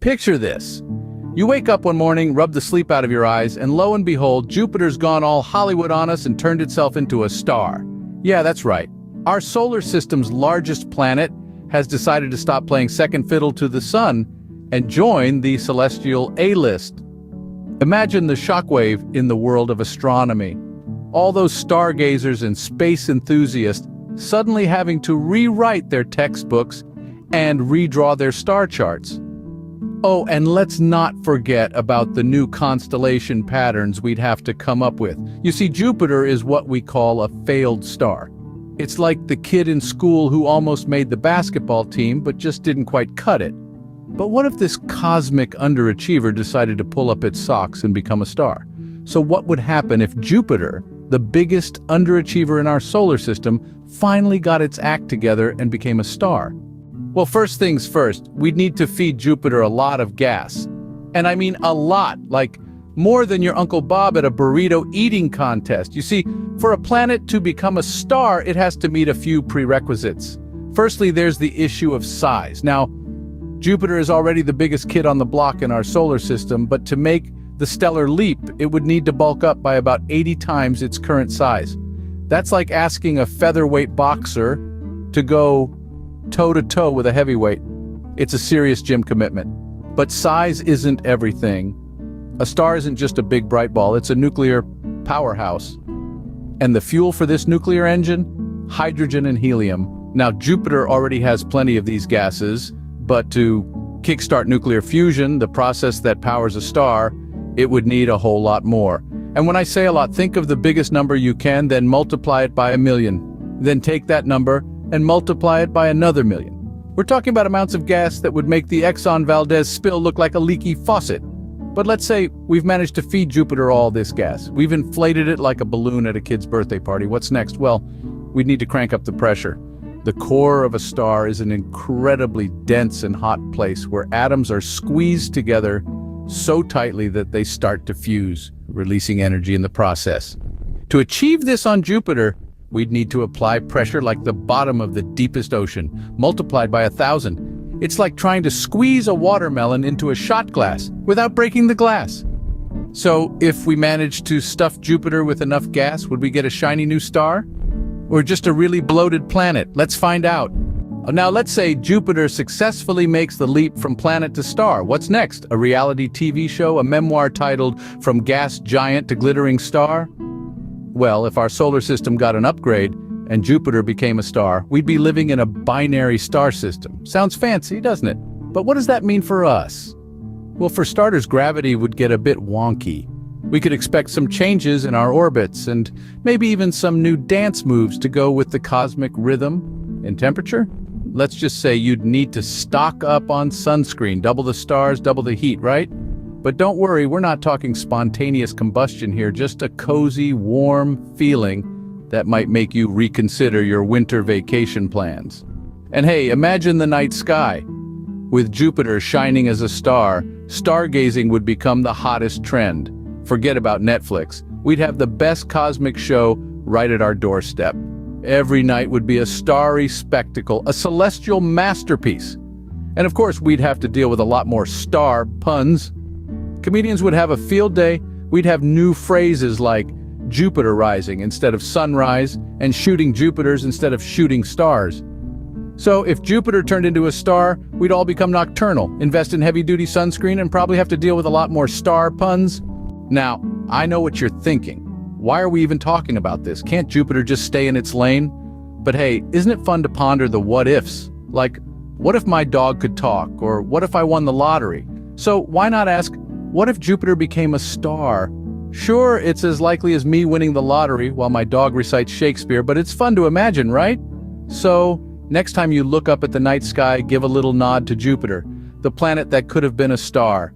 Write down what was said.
Picture this. You wake up one morning, rub the sleep out of your eyes, and lo and behold, Jupiter's gone all Hollywood on us and turned itself into a star. Yeah, that's right. Our solar system's largest planet has decided to stop playing second fiddle to the sun and join the celestial A-list. Imagine the shockwave in the world of astronomy. All those stargazers and space enthusiasts suddenly having to rewrite their textbooks and redraw their star charts. Oh, and let's not forget about the new constellation patterns we'd have to come up with. You see, Jupiter is what we call a failed star. It's like the kid in school who almost made the basketball team but just didn't quite cut it. But what if this cosmic underachiever decided to pull up its socks and become a star? So what would happen if Jupiter, the biggest underachiever in our solar system, finally got its act together and became a star? Well, first things first, we'd need to feed Jupiter a lot of gas. And I mean a lot, like more than your Uncle Bob at a burrito eating contest. You see, for a planet to become a star, it has to meet a few prerequisites. Firstly, there's the issue of size. Now, Jupiter is already the biggest kid on the block in our solar system, but to make the stellar leap, it would need to bulk up by about 80 times its current size. That's like asking a featherweight boxer to go toe-to-toe with a heavyweight. It's a serious gym commitment. But size isn't everything. A star isn't just a big bright ball, it's a nuclear powerhouse. And the fuel for this nuclear engine? Hydrogen and helium. Now, Jupiter already has plenty of these gases, but to kickstart nuclear fusion, the process that powers a star, it would need a whole lot more. And when I say a lot, think of the biggest number you can, then multiply it by 1,000,000. Then take that number and multiply it by another 1,000,000. We're talking about amounts of gas that would make the Exxon Valdez spill look like a leaky faucet. But let's say we've managed to feed Jupiter all this gas. We've inflated it like a balloon at a kid's birthday party. What's next? Well, we'd need to crank up the pressure. The core of a star is an incredibly dense and hot place where atoms are squeezed together so tightly that they start to fuse, releasing energy in the process. To achieve this on Jupiter, we'd need to apply pressure like the bottom of the deepest ocean, multiplied by 1,000. It's like trying to squeeze a watermelon into a shot glass without breaking the glass. So if we managed to stuff Jupiter with enough gas, would we get a shiny new star? Or just a really bloated planet? Let's find out. Now let's say Jupiter successfully makes the leap from planet to star. What's next? A reality TV show? A memoir titled From Gas Giant to Glittering Star? Well, if our solar system got an upgrade and Jupiter became a star, we'd be living in a binary star system. Sounds fancy, doesn't it? But what does that mean for us? Well, for starters, gravity would get a bit wonky. We could expect some changes in our orbits and maybe even some new dance moves to go with the cosmic rhythm and temperature. Let's just say you'd need to stock up on sunscreen, double the stars, double the heat, right? But don't worry, we're not talking spontaneous combustion here, just a cozy, warm feeling that might make you reconsider your winter vacation plans. And hey, imagine the night sky. With Jupiter shining as a star, stargazing would become the hottest trend. Forget about Netflix. We'd have the best cosmic show right at our doorstep. Every night would be a starry spectacle, a celestial masterpiece. And of course, we'd have to deal with a lot more star puns. Comedians would have a field day. We'd have new phrases like Jupiter rising instead of sunrise, and shooting Jupiters instead of shooting stars. So if Jupiter turned into a star, we'd all become nocturnal, invest in heavy-duty sunscreen, and probably have to deal with a lot more star puns. Now, I know what you're thinking. Why are we even talking about this? Can't Jupiter just stay in its lane? But hey, isn't it fun to ponder the what-ifs? Like, what if my dog could talk? Or what if I won the lottery? So why not ask, what if Jupiter became a star? Sure, it's as likely as me winning the lottery while my dog recites Shakespeare, but it's fun to imagine, right? So, next time you look up at the night sky, give a little nod to Jupiter, the planet that could have been a star.